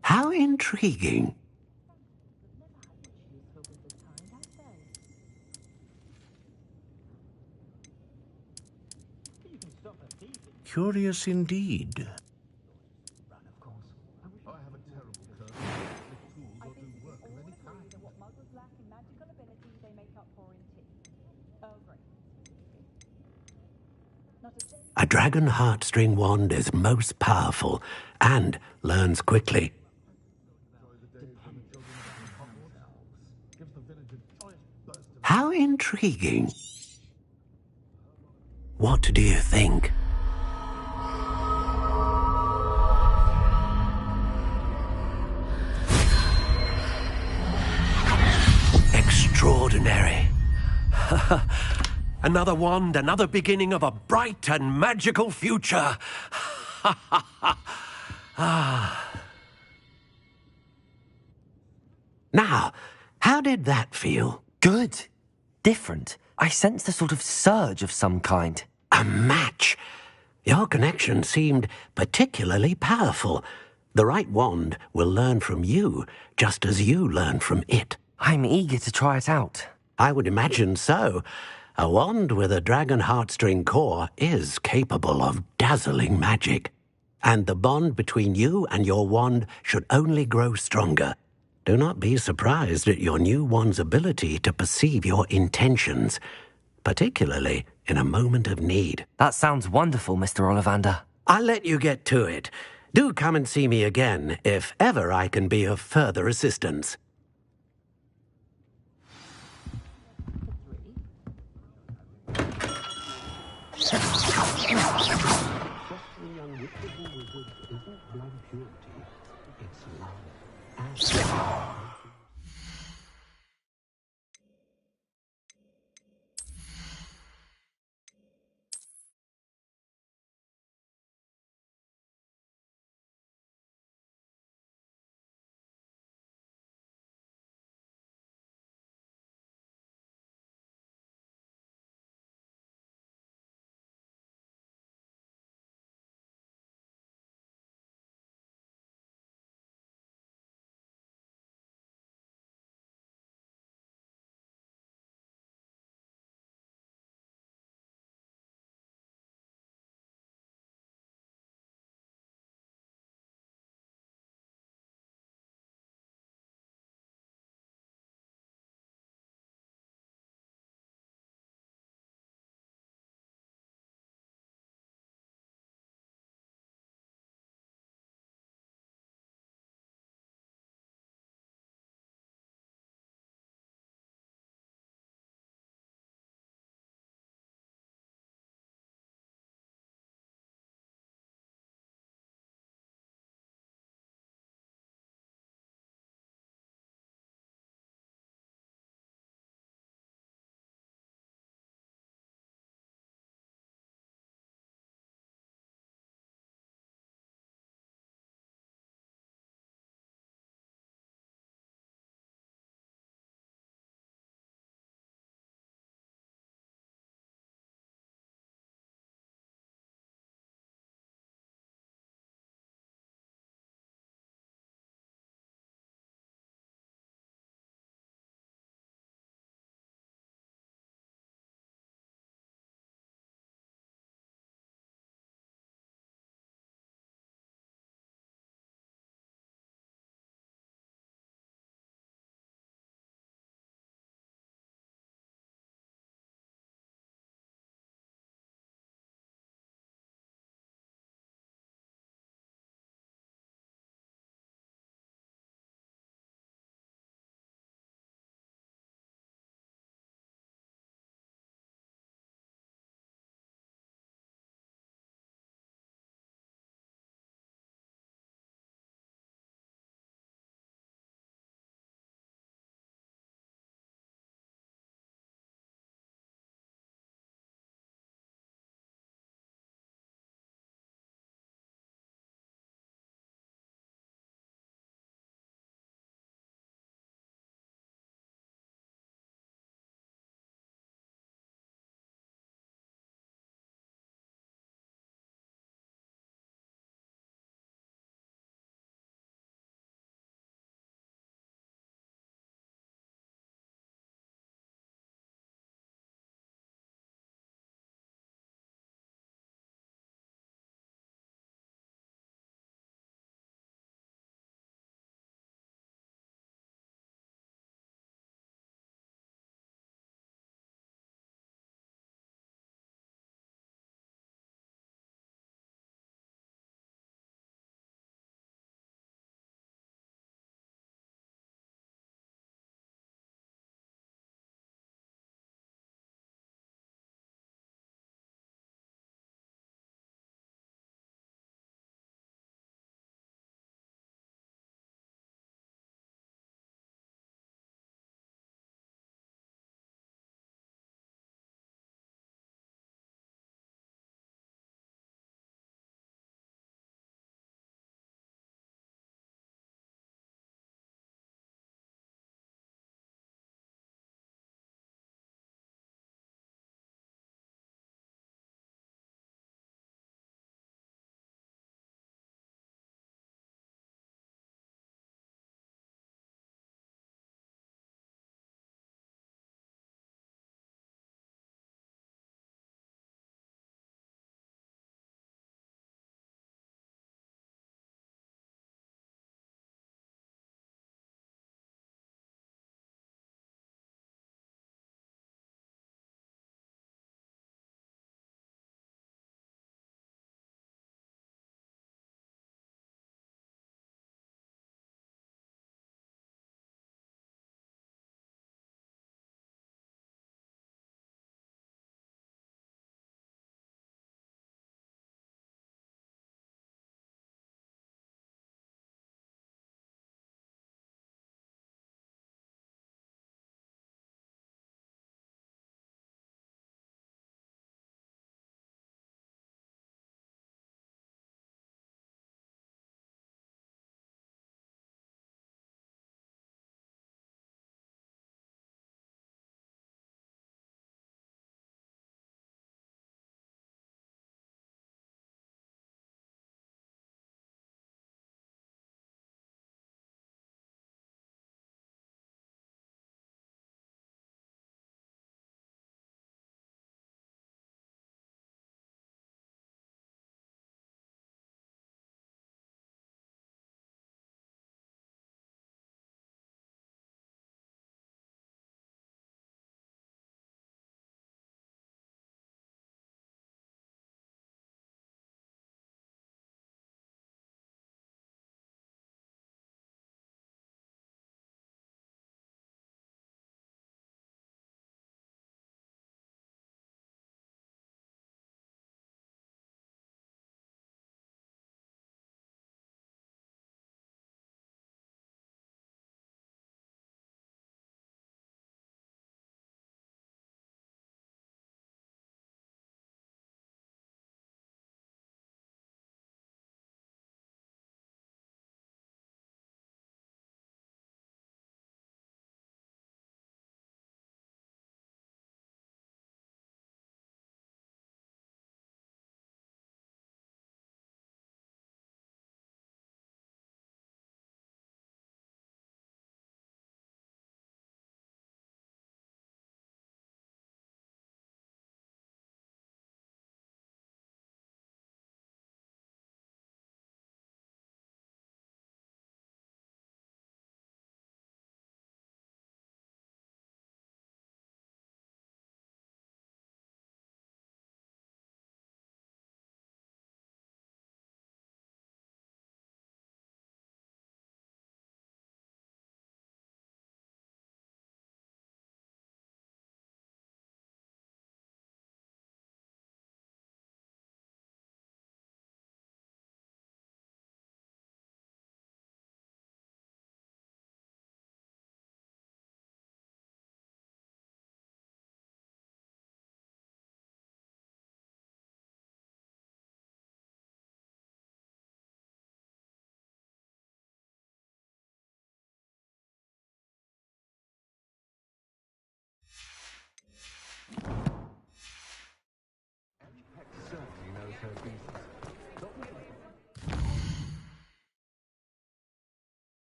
How intriguing. Curious indeed. A dragon heartstring wand is most powerful and learns quickly. How intriguing. What do you think? Extraordinary. Another wand, another beginning of a bright and magical future. Now, how did that feel? Good. Different. I sensed a sort of surge of some kind. A match. Your connection seemed particularly powerful. The right wand will learn from you, just as you learn from it. I'm eager to try it out. I would imagine so. A wand with a dragon heartstring core is capable of dazzling magic. And the bond between you and your wand should only grow stronger. Do not be surprised at your new wand's ability to perceive your intentions, particularly in a moment of need. That sounds wonderful, Mr. Ollivander. I'll let you get to it. Do come and see me again if ever I can be of further assistance.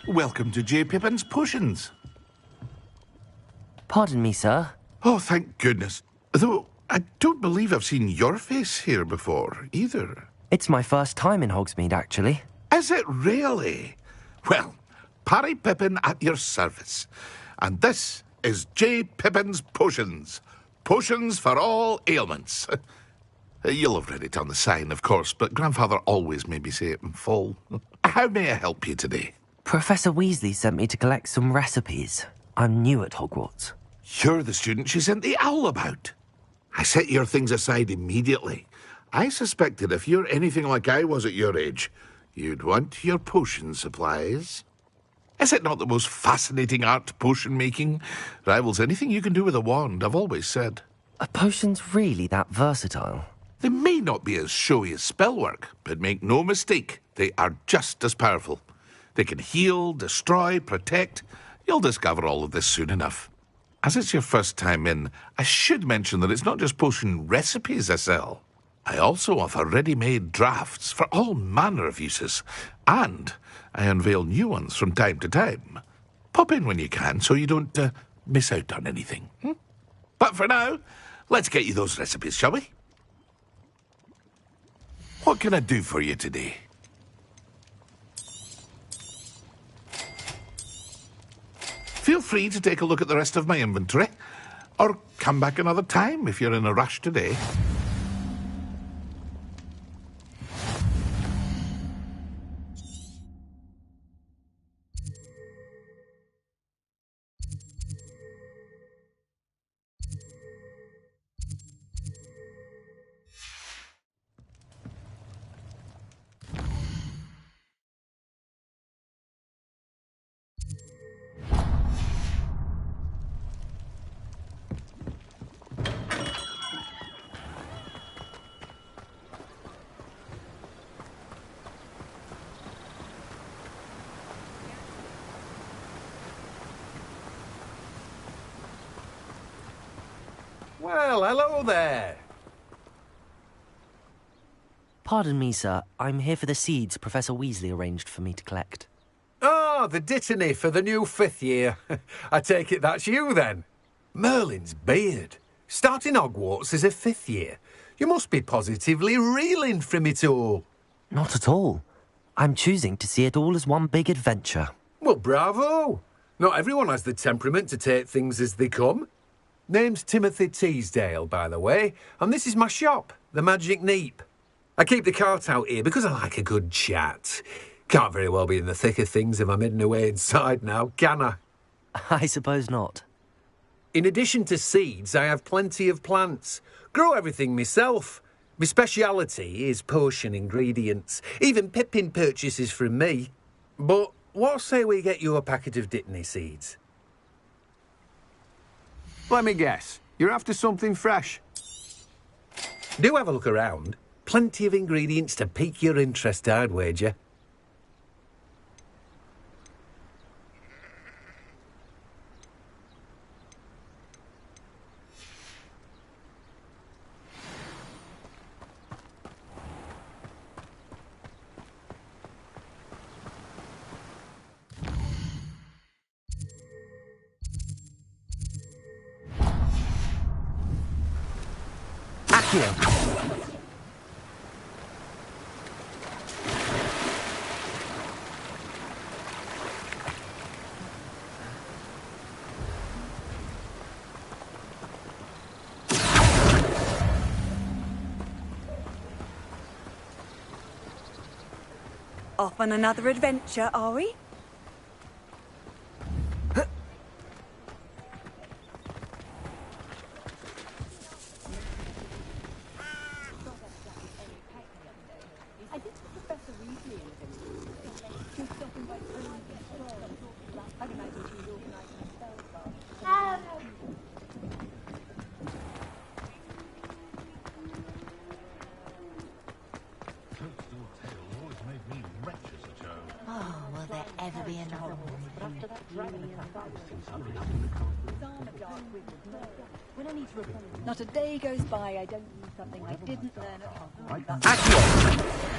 Welcome to J. Pippin's Potions. Pardon me, sir. Oh, thank goodness. Though, I don't believe I've seen your face here before, either. It's my first time in Hogsmeade, actually. Is it really? Well, Parry Pippin at your service. And this is J. Pippin's Potions. Potions for all ailments. You'll have read it on the sign, of course, but Grandfather always made me say it in full. How may I help you today? Professor Weasley sent me to collect some recipes. I'm new at Hogwarts. You're the student she sent the owl about. I set your things aside immediately. I suspected if you're anything like I was at your age, you'd want your potion supplies. Is it not the most fascinating art, potion making? Rivals anything you can do with a wand, I've always said. Are potions really that versatile? They may not be as showy as spellwork, but make no mistake, they are just as powerful. They can heal, destroy, protect. You'll discover all of this soon enough. As it's your first time in, I should mention that it's not just potion recipes I sell. I also offer ready-made drafts for all manner of uses, and I unveil new ones from time to time. Pop in when you can so you don't miss out on anything. But for now, let's get you those recipes, shall we? What can I do for you today? Feel free to take a look at the rest of my inventory, or come back another time if you're in a rush today. Well, hello there. Pardon me, sir. I'm here for the seeds Professor Weasley arranged for me to collect. Oh, the dittany for the new 5th year. I take it that's you, then. Merlin's beard. Starting Hogwarts as a 5th year. You must be positively reeling from it all. Not at all. I'm choosing to see it all as one big adventure. Well, bravo. Not everyone has the temperament to take things as they come. Name's Timothy Teasdale, by the way, and this is my shop, the Magic Neep. I keep the cart out here because I like a good chat. Can't very well be in the thick of things if I'm hidden away inside now, can I? I suppose not. In addition to seeds, I have plenty of plants. Grow everything myself. My speciality is potion ingredients. Even Pippin purchases from me. But what say we get you a packet of Dittany seeds? Let me guess. You're after something fresh. Do have a look around. Plenty of ingredients to pique your interest, I'd wager. Off on another adventure, are we? be another Not a day goes by I don't use something I didn't learn at Hogwarts.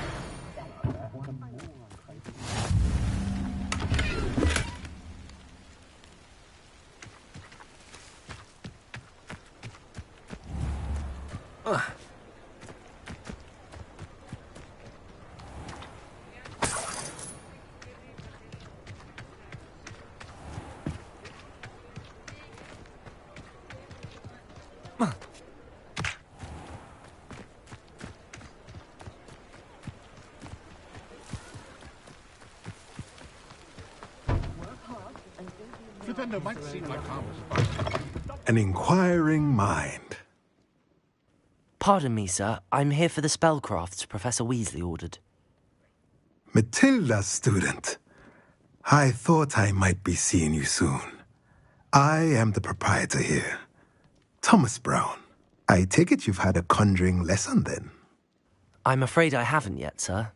Might seem like an inquiring mind. Pardon me, sir. I'm here for the spellcrafts Professor Weasley ordered. Matilda, student. I thought I might be seeing you soon. I am the proprietor here, Thomas Brown. I take it you've had a conjuring lesson then? I'm afraid I haven't yet, sir.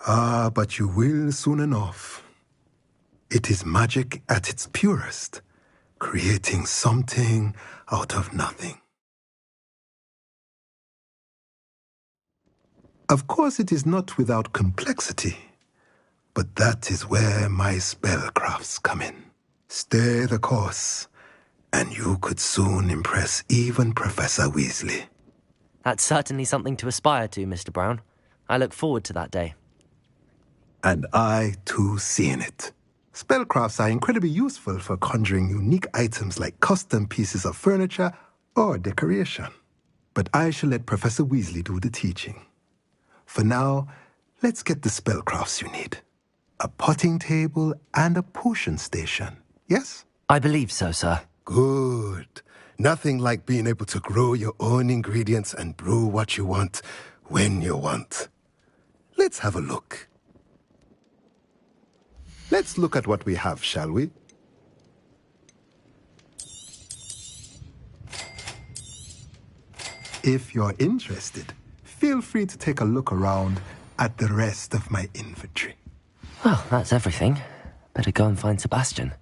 Ah, but you will soon enough. It is magic at its purest, creating something out of nothing. Of course, it is not without complexity, but that is where my spellcrafts come in. Stay the course, and you could soon impress even Professor Weasley. That's certainly something to aspire to, Mr. Brown. I look forward to that day. And I, too, seeing it. Spellcrafts are incredibly useful for conjuring unique items like custom pieces of furniture or decoration. But I shall let Professor Weasley do the teaching. For now, let's get the spellcrafts you need. A potting table and a potion station, yes? I believe so, sir. Good. Nothing like being able to grow your own ingredients and brew what you want when you want. Let's have a look. Let's look at what we have, shall we? If you're interested, feel free to take a look around at the rest of my inventory. Well, that's everything. Better go and find Sebastian.